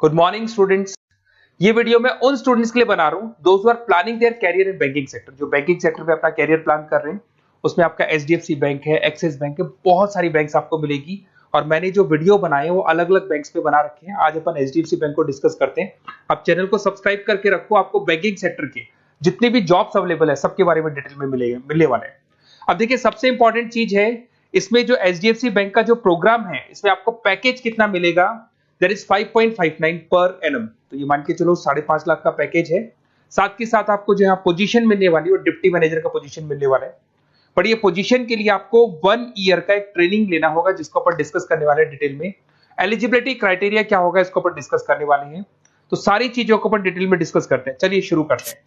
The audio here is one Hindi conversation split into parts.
Good morning students. ये वीडियो मैं उन स्टूडेंट्स के लिए बना रहा हूं those who are planning their career in banking sector, जो बैंकिंग सेक्टर में अपना कैरियर प्लान कर रहे हैं। उसमें आपका एचडीएफसी बैंक है, एक्सिस बैंक है, बहुत सारी बैंक्स आपको मिलेगी और मैंने जो वीडियो बनाए हैं वो अलग अलग बैंक्स पे बना रखे हैं। आज अपन एचडीएफसी बैंक को डिस्कस करते हैं। आप चैनल को सब्सक्राइब करके रखो, आपको बैंकिंग सेक्टर के जितने भी जॉब्स अवेलेबल है सबके बारे में डिटेल में मिलने वाले हैं। अब देखिए, सबसे इंपॉर्टेंट चीज है इसमें जो एचडीएफसी बैंक का जो प्रोग्राम है इसमें आपको पैकेज कितना मिलेगा, दैट इज 5.59 पर एनम। तो ये मान के चलो 5.5 लाख का पैकेज है। साथ के साथ आपको जो यहाँ पोजीशन मिलने वाली है वो डिप्टी मैनेजर का पोजीशन मिलने वाला है। पर ये पोजीशन के लिए आपको 1 ईयर का एक ट्रेनिंग लेना होगा, जिसको अपन डिस्कस करने वाले हैं डिटेल में। एलिजिबिलिटी क्राइटेरिया क्या होगा इसको अपन डिस्कस करने वाले हैं। तो सारी चीजों को अपन डिटेल में डिस्कस करते हैं। चलिए शुरू करते हैं।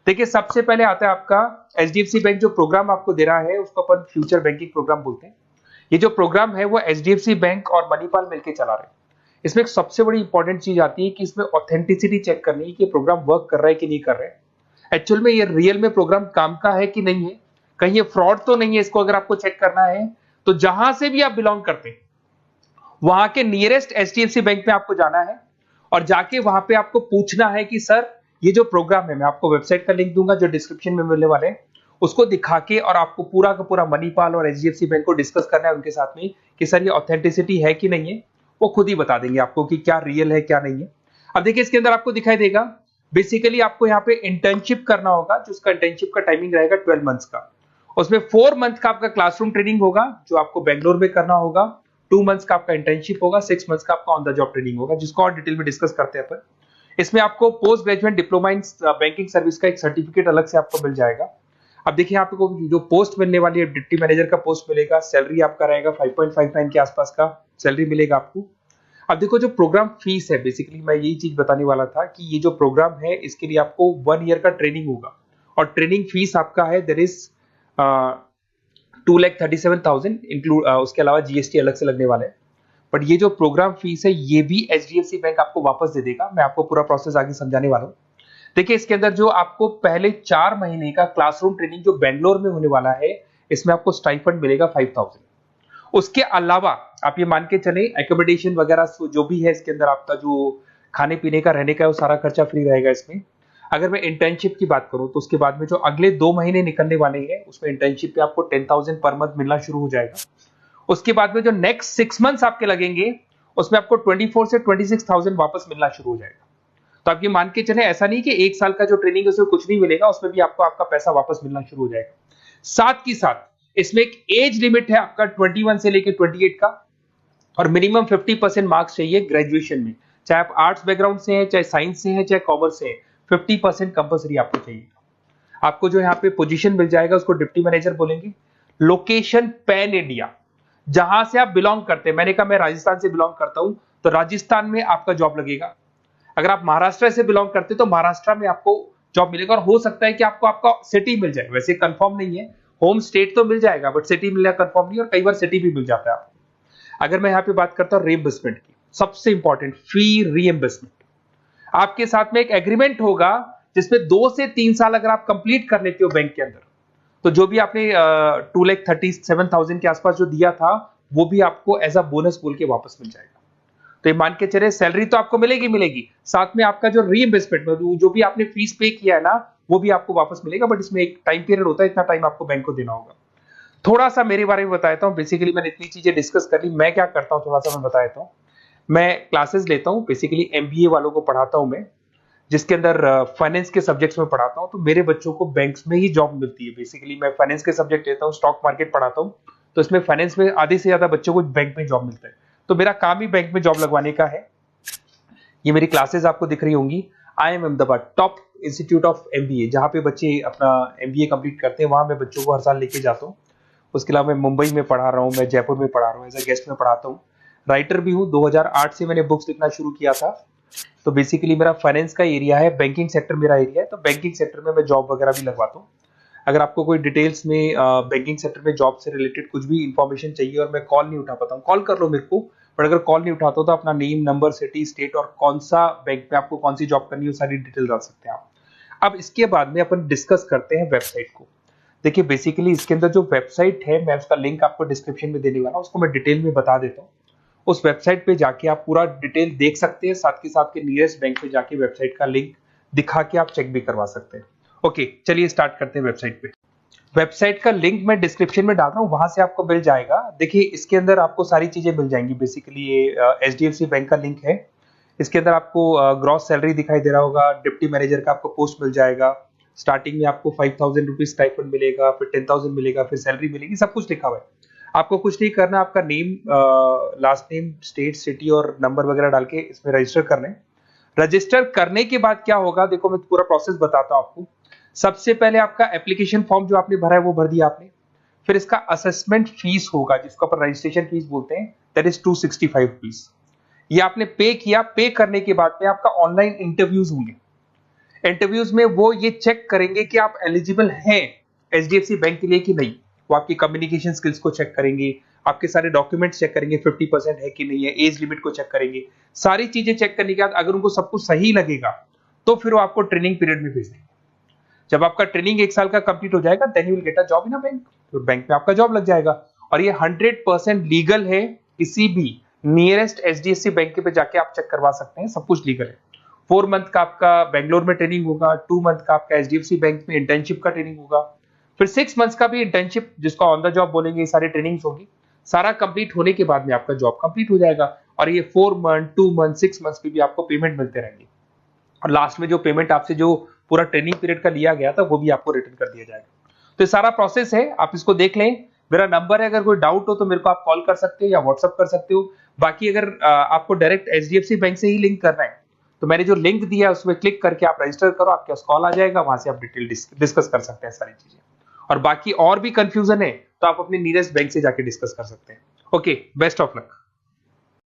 देखिए, सबसे पहले आता है आपका एचडीएफसी बैंक जो प्रोग्राम आपको दे रहा है उसको अपन फ्यूचर बैंकिंग प्रोग्राम बोलते हैं। ये जो प्रोग्राम है वो एचडीएफसी बैंक और मणिपाल मिलकर चला रहे हैं। इसमें एक सबसे बड़ी इंपॉर्टेंट चीज आती है कि इसमें ऑथेंटिसिटी चेक करनी है कि प्रोग्राम वर्क कर रहा है कि नहीं कर रहा है। एक्चुअल में ये रियल में प्रोग्राम काम का है कि नहीं है, कहीं ये फ्रॉड तो नहीं है। इसको अगर आपको चेक करना है तो जहां से भी आप बिलोंग करते हैं वहां के नियरेस्ट एचडीएफसी बैंक में आपको जाना है और जाके वहां पे आपको पूछना है कि सर ये जो प्रोग्राम है, मैं आपको वेबसाइट का लिंक दूंगा जो डिस्क्रिप्शन में मिलने वाले हैं, उसको दिखा के और आपको पूरा का पूरा मणिपाल और एचडीएफसी बैंक को डिस्कस करना है उनके साथ में कि सर ये ऑथेंटिसिटी है कि नहीं है। वो खुद ही बता देंगे आपको कि क्या रियल है क्या नहीं है। अब देखिए, इसके अंदर आपको दिखाई देगा बेसिकली आपको यहाँ पे इंटर्नशिप करना होगा, जिसका इंटर्नशिप का टाइमिंग रहेगा 12 मंथ्स का। उसमें 4 मंथ का आपका क्लासरूम ट्रेनिंग होगा जो आपको बेंगलोर में करना होगा। 2 मंथ्स का आपका इंटर्नशिप होगा, 6 मंथ्स का आपका ऑन द जॉब ट्रेनिंग होगा, जिसको और डिटेल में डिस्कस करते हैं अपन। इसमें आपको post graduate diploma in banking service का एक सर्टिफिकेट अलग से आपको मिल जाएगा। अब देखिए, आपको जो पोस्ट मिलने वाली है डिप्टी मैनेजर का पोस्ट मिलेगा। सैलरी आपका रहेगा 5.59 के आसपास का सैलरी मिलेगा आपको। अब देखो, जो प्रोग्राम फीस है, बेसिकली मैं यही चीज बताने वाला था कि ये जो प्रोग्राम है इसके लिए आपको 1 ईयर का ट्रेनिंग होगा और ट्रेनिंग फीस आपका है देयर इज 2,37,000 इंक्लूड, उसके अलावा जीएसटी अलग से लगने वाला है। बट ये जो प्रोग्राम फीस है ये भी एचडीएफसी बैंक आपको वापस दे देगा। मैं आपको पूरा प्रोसेस आगे समझाने वाला हूँ। देखिए, इसके अंदर जो आपको पहले 4 महीने का क्लासरूम ट्रेनिंग जो बेंगलोर में होने वाला है इसमें आपको स्टाइपेंड मिलेगा 5,000। उसके अलावा आप ये मान के चले एकोमोडेशन वगैरह जो भी है इसके अंदर आपका जो खाने पीने का रहने का है वो सारा खर्चा फ्री रहेगा इसमें। अगर मैं इंटर्नशिप की बात करूं तो उसके बाद में जो अगले 2 महीने निकलने वाले हैं उसमें इंटर्नशिप पे आपको 10,000 पर मंथ मिलना शुरू हो जाएगा। उसके बाद में जो नेक्स्ट 6 मंथ्स आपके लगेंगे उसमें आपको 24 से 26,000 वापस मिलना शुरू हो जाएगा। तो आप ये मान के चले, ऐसा नहीं कि 1 साल का जो ट्रेनिंग है उसमें कुछ नहीं मिलेगा, उसमें भी आपको आपका पैसा वापस मिलना शुरू हो जाएगा। साथ ही साथ इसमें एक एज लिमिट है आपका 21 से लेकर 28 का और मिनिमम 50% मार्क्स चाहिए ग्रेजुएशन में। चाहे आप आर्ट्स बैकग्राउंड से हैं, चाहे साइंस से हैं, चाहे कॉमर्स से हैं, 50% कंपल्सरी आपको चाहिए। आपको जो यहाँ पे पोजीशन मिल जाएगा उसको डिप्टी मैनेजर बोलेंगे। लोकेशन पैन इंडिया, जहां से आप बिलोंग करते हैं। मैंने कहा मैं राजस्थान से बिलोंग करता हूं तो राजस्थान में आपका जॉब लगेगा। अगर आप महाराष्ट्र से बिलोंग करते तो महाराष्ट्र में आपको जॉब मिलेगा और हो सकता है कि आपको आपका सिटी मिल जाए। वैसे कंफर्म नहीं है, होम स्टेट तो मिल जाएगा बट सिटी मिलना कंफर्म नहीं, और कई बार सिटी भी मिल जाता है आपको। अगर मैं यहाँ पे बात करता हूँ रीइंबर्समेंट की, सबसे इंपॉर्टेंट फी रीइंबर्समेंट। आपके साथ में एक एग्रीमेंट होगा जिसमें 2 से 3 साल अगर आप कंप्लीट कर लेते हो बैंक के अंदर तो जो भी आपने 2,37,000 के आसपास जो दिया था वो भी आपको एज अ बोनस बोल के वापस मिल जाएगा। तो ये मान के चले सैलरी तो आपको मिलेगी, साथ में आपका जो रीइंबर्समेंट जो भी आपने फीस पे किया है ना वो भी आपको वापस मिलेगा। बट इसमें एक टाइम पीरियड होता है, इतना टाइम आपको बैंक को देना होगा। थोड़ा सा मेरे बारे में बताता हूँ। बेसिकली मैंने इतनी चीजें डिस्कस कर ली, मैं क्या करता हूँ थोड़ा सा मैं बता देता हूँ। मैं क्लासेस लेता हूँ, बेसिकली एमबीए वालों को पढ़ाता हूँ मैं, जिसके अंदर फाइनेंस के सब्जेक्ट्स में पढ़ाता हूँ। तो मेरे बच्चों को बैंक्स में ही जॉब मिलती है। बेसिकली मैं फाइनेंस के सब्जेक्ट लेता हूँ, स्टॉक मार्केट पढ़ाता हूँ, तो इसमें फाइनेंस में आधे से ज्यादा बच्चों को बैंक में जॉब मिलता है। तो मेरा काम ही बैंक में जॉब लगवाने का है। ये मेरी क्लासेस आपको दिख रही होंगी। I am Ahmedabad top institute of MBA, जहां पे बच्चे अपना एमबीए कंप्लीट करते हैं, वहां मैं बच्चों को हर साल लेके जाता हूँ। उसके अलावा मैं मुंबई में पढ़ा रहा हूँ, मैं जयपुर में पढ़ा रहा हूँ, एज अ गेस्ट में पढ़ाता हूँ। राइटर भी हूँ, 2008 से मैंने बुक्स लिखना शुरू किया था। तो बेसिकली मेरा फाइनेंस का एरिया है, बैंकिंग सेक्टर मेरा एरिया है, तो बैंकिंग सेक्टर में मैं जॉब वगैरह भी लगवाता हूँ। अगर आपको कोई डिटेल्स में बैंकिंग सेक्टर में जॉब से रिलेटेड कुछ भी इंफॉर्मेशन चाहिए और मैं कॉल नहीं उठा पाता हूँ, कॉल कर लो मेरे को। बट अगर कॉल नहीं उठाता तो अपना नेम, नंबर, सिटी, स्टेट और कौन सा बैंक में आपको कौन सी जॉब करनी है वो सारी डिटेल डाल सकते हैं आप। अब इसके बाद में अपन डिस्कस करते हैं वेबसाइट को। देखिए, बेसिकली इसके अंदर जो वेबसाइट है मैं उसका लिंक आपको डिस्क्रिप्शन में देने वाला हूँ, उसको मैं डिटेल में बता देता हूँ। उस वेबसाइट पे जाके आप पूरा डिटेल देख सकते हैं, साथ के साथ के नियरेस्ट बैंक पे जाके वेबसाइट का लिंक दिखा के आप चेक भी करवा सकते हैं। ओके, चलिए स्टार्ट करते हैं वेबसाइट पे। वेबसाइट का लिंक मैं डिस्क्रिप्शन में डाल रहा हूँ, वहां से आपको मिल जाएगा। देखिए इसके अंदर आपको सारी चीजें मिल जाएंगी। बेसिकली ये एचडीएफसी बैंक का लिंक है। इसके अंदर आपको ग्रॉस सैलरी दिखाई दे रहा होगा, डिप्टी मैनेजर का आपको पोस्ट मिल जाएगा। स्टार्टिंग में आपको 5,000 रुपीज स्टाइपेंड मिलेगा, फिर 10,000 मिलेगा, फिर सैलरी मिलेगी, सब कुछ लिखा हुआ है। आपको कुछ नहीं करना, आपका name, last name, state, city और नंबर वगैरह डाल के इसमें रजिस्टर करना है। रजिस्टर करने के बाद क्या होगा, देखो मैं पूरा प्रोसेस बताता हूं आपको। सबसे पहले आपका एप्लीकेशन फॉर्म जो आपने भरा है वो भर दिया आपने। फिर इसका असेसमेंट फीस होगा जिसको अपन रजिस्ट्रेशन फीस बोलते हैं, दैट इज 265 रुपीज। ये आपने पे किया। पे करने के बाद में आपका ऑनलाइन इंटरव्यूज होंगे। इंटरव्यूज में वो ये चेक करेंगे कि आप एलिजिबल हैं एचडीएफसी बैंक के लिए कि नहीं। वो आपकी कम्युनिकेशन स्किल्स को चेक करेंगे, आपके सारे डॉक्यूमेंट्स चेक करेंगे, 50% है कि नहीं है, एज लिमिट को चेक करेंगे। सारी चीजें चेक करने के बाद अगर उनको सब कुछ सही लगेगा तो फिर वो आपको ट्रेनिंग पीरियड में भेज देंगे। जब आपका ट्रेनिंग 1 साल का कंप्लीट हो जाएगा, then you will get a job in a bank. तो बैंक में आपका जॉब लग जाएगा। और ये 100% लीगल है। किसी भी नियरेस्ट एचडीएफसी बैंक पे जाके आप चेक करवा सकते हैं, सब कुछ लीगल है। 4 मंथ का आपका बेंगलोर में ट्रेनिंग होगा, 2 मंथ का आपका एचडीएफसी बैंक में इंटर्नशिप का ट्रेनिंग होगा, फिर 6 मंथ्स का भी इंटर्नशिप जिसको ऑन द जॉब बोलेंगे, ये सारी ट्रेनिंग्स होगी। सारा कंप्लीट होने के बाद में आपका जॉब कंप्लीट हो जाएगा। और ये 4 मंथ, 2 मंथ, 6 मंथ्स पे भी आपको पेमेंट मिलते रहेंगे। और लास्ट में जो पेमेंट आपसे जो पूरा ट्रेनिंग पीरियड का लिया गया था वो भी आपको रिटर्न कर दिया जाएगा। तो ये सारा प्रोसेस है, आप इसको देख लें। मेरा नंबर है, अगर कोई डाउट हो तो मेरे को आप कॉल कर सकते हो या व्हाट्सअप कर सकते हो। बाकी अगर आपको डायरेक्ट एचडीएफसी बैंक से ही लिंक करना है तो मैंने जो लिंक दिया है उसमें क्लिक करके आप रजिस्टर करो, आपके पास कॉल आ जाएगा, वहां से आप डिटेल डिस्कस कर सकते हैं सारी चीजें। और बाकी और भी कंफ्यूजन है तो आप अपने नियरेस्ट बैंक से जाके डिस्कस कर सकते हैं। Okay, best of luck.